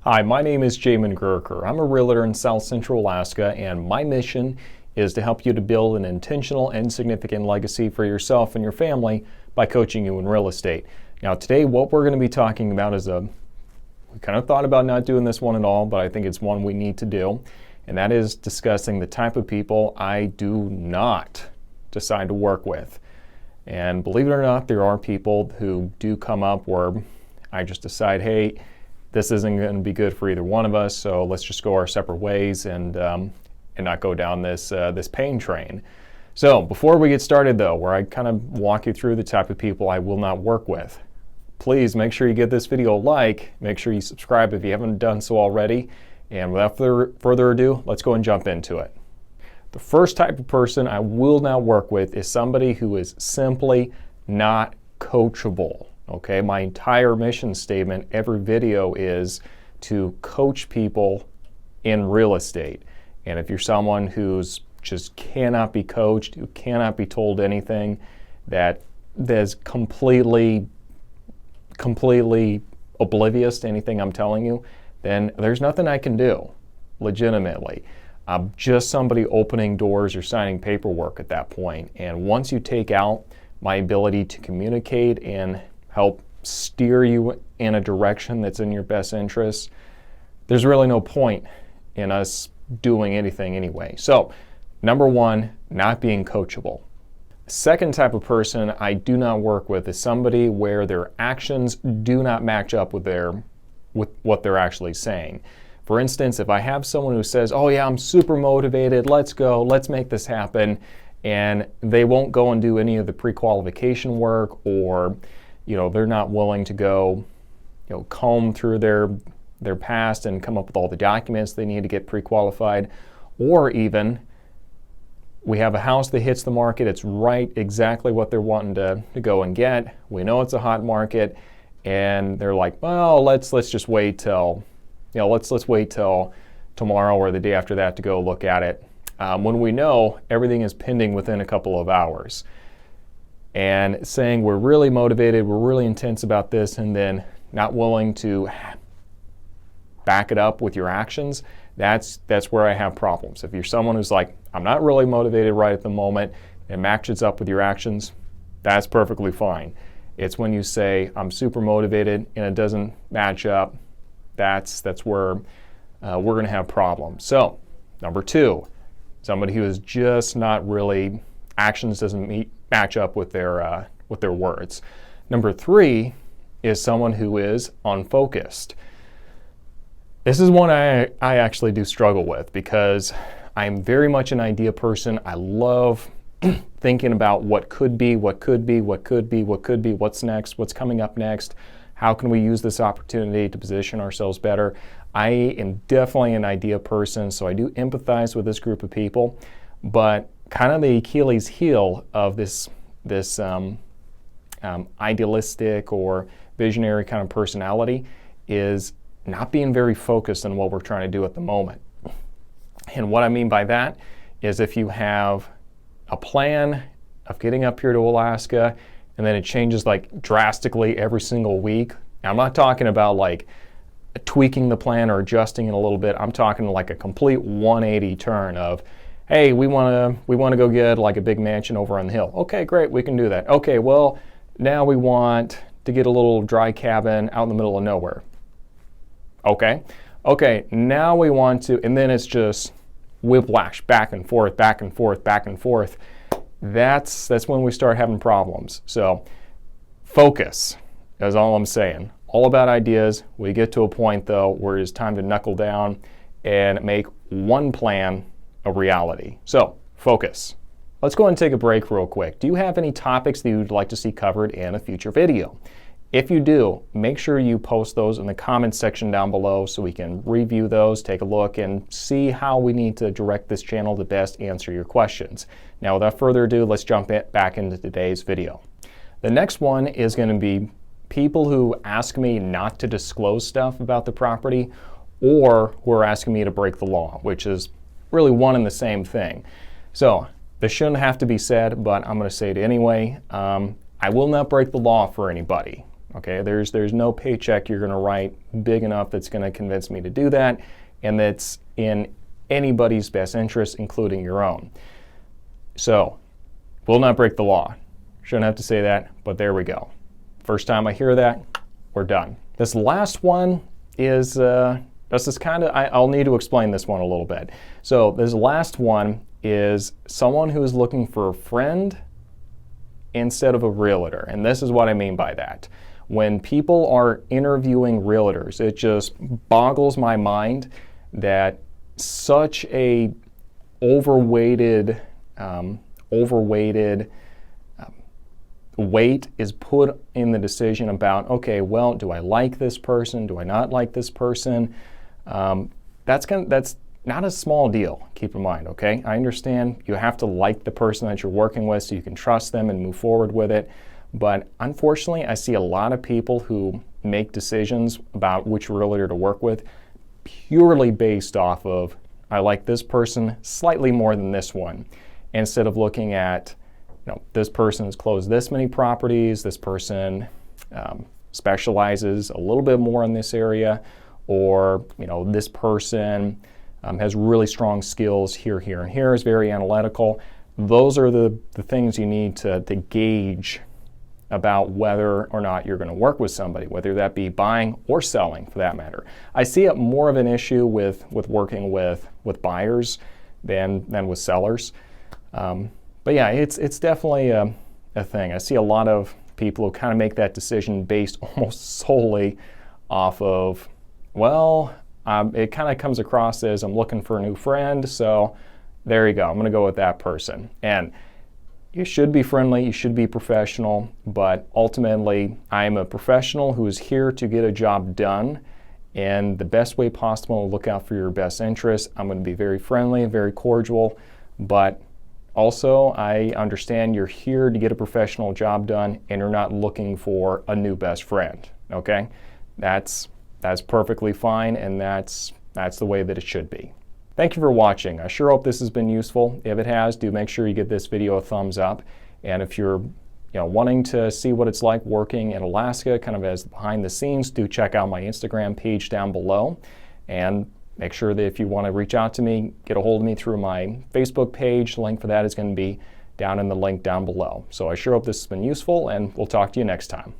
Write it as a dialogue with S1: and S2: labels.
S1: Hi, my name is Jamin Goecker. I'm a realtor in South Central Alaska, and my mission is to help you to build an intentional and significant legacy for yourself and your family by coaching you in real estate. Now today what we're going to be talking about is we kind of thought about not doing this one at all, but I think it's one we need to do, and that is discussing the type of people I do not decide to work with. And believe it or not, there are people who do come up where I just decide, hey, this isn't going to be good for either one of us, so let's just go our separate ways and not go down this pain train. So before we get started though, where I kind of walk you through the type of people I will not work with, please make sure you give this video a like, make sure you subscribe if you haven't done so already, and without further ado, let's go and jump into it. The first type of person I will not work with is somebody who is simply not coachable. Okay, my entire mission statement, every video is to coach people in real estate. And if you're someone who's just cannot be coached, who cannot be told anything, that is completely oblivious to anything I'm telling you, then there's nothing I can do, legitimately. I'm just somebody opening doors or signing paperwork at that point. And once you take out my ability to communicate and help steer you in a direction that's in your best interest, there's really no point in us doing anything anyway. So, number one, not being coachable. Second type of person I do not work with is somebody where their actions do not match up with what they're actually saying. For instance, if I have someone who says, oh yeah, I'm super motivated, let's go, let's make this happen, and they won't go and do any of the pre-qualification work, or they're not willing to go comb through their past and come up with all the documents they need to get pre-qualified, or even we have a house that hits the market, it's right exactly what they're wanting to go and get, we know it's a hot market, and they're like, well, let's just wait till let's wait till tomorrow or the day after that to go look at it, when we know everything is pending within a couple of hours. And saying we're really motivated, we're really intense about this, and then not willing to back it up with your actions, that's where I have problems. If you're someone who's like, I'm not really motivated right at the moment, and matches up with your actions, that's perfectly fine. It's when you say, I'm super motivated, and it doesn't match up, that's where we're going to have problems. So, number two, somebody who is just not really, actions doesn't match up with their words. Number three is someone who is unfocused. This is one I actually do struggle with, because I'm very much an idea person. I love thinking about what could be, what's next, what's coming up next, how can we use this opportunity to position ourselves better. I am definitely an idea person, so I do empathize with this group of people, but kind of the Achilles heel of this idealistic or visionary kind of personality is not being very focused on what we're trying to do at the moment. And what I mean by that is, if you have a plan of getting up here to Alaska and then it changes like drastically every single week. Now, I'm not talking about like tweaking the plan or adjusting it a little bit. I'm talking like a complete 180 turn of, hey, we want to go get like a big mansion over on the hill. Okay, great, we can do that. Okay, well, now we want to get a little dry cabin out in the middle of nowhere. Okay, now we want to, and then it's just whiplash, back and forth. That's when we start having problems. So focus is all I'm saying. All about ideas. We get to a point though where it's time to knuckle down and make one plan a reality. So focus. Let's go ahead and take a break real quick. Do you have any topics that you'd like to see covered in a future video? If you do, make sure you post those in the comments section down below so we can review those, take a look, and see how we need to direct this channel to best answer your questions. Now, without further ado, let's jump back into today's video. The next one is going to be people who ask me not to disclose stuff about the property, or who are asking me to break the law, which is really one and the same thing. So this shouldn't have to be said, but I'm going to say it anyway. I will not break the law for anybody. Okay, there's no paycheck you're going to write big enough that's going to convince me to do that, and that's in anybody's best interest, including your own. So, will not break the law. Shouldn't have to say that, but there we go. First time I hear that, we're done. This last one is, I'll need to explain this one a little bit. So this last one is someone who is looking for a friend instead of a realtor. And this is what I mean by that. When people are interviewing realtors, it just boggles my mind that such a overweighted weight is put in the decision about, okay, well, do I like this person? Do I not like this person? That's not a small deal, keep in mind, okay? I understand you have to like the person that you're working with so you can trust them and move forward with it. But unfortunately, I see a lot of people who make decisions about which realtor to work with purely based off of, I like this person slightly more than this one, instead of looking at, this person has closed this many properties, this person specializes a little bit more in this area, or this person has really strong skills here, here, and here, is very analytical. Those are the things you need to gauge about whether or not you're going to work with somebody, whether that be buying or selling for that matter. I see it more of an issue with working with buyers than with sellers. But yeah, it's definitely a thing. I see a lot of people who kind of make that decision based almost solely off of, well, it kind of comes across as I'm looking for a new friend, so there you go, I'm going to go with that person. And you should be friendly, you should be professional, but ultimately, I'm a professional who is here to get a job done in the best way possible, look out for your best interests. I'm going to be very friendly, very cordial, but also, I understand you're here to get a professional job done and you're not looking for a new best friend, okay? That's perfectly fine, and that's the way that it should be. Thank you for watching. I sure hope this has been useful. If it has, do make sure you give this video a thumbs up. And if you're wanting to see what it's like working in Alaska, kind of as behind the scenes, do check out my Instagram page down below. And make sure that if you want to reach out to me, get a hold of me through my Facebook page. The link for that is going to be down in the link down below. So I sure hope this has been useful, and we'll talk to you next time.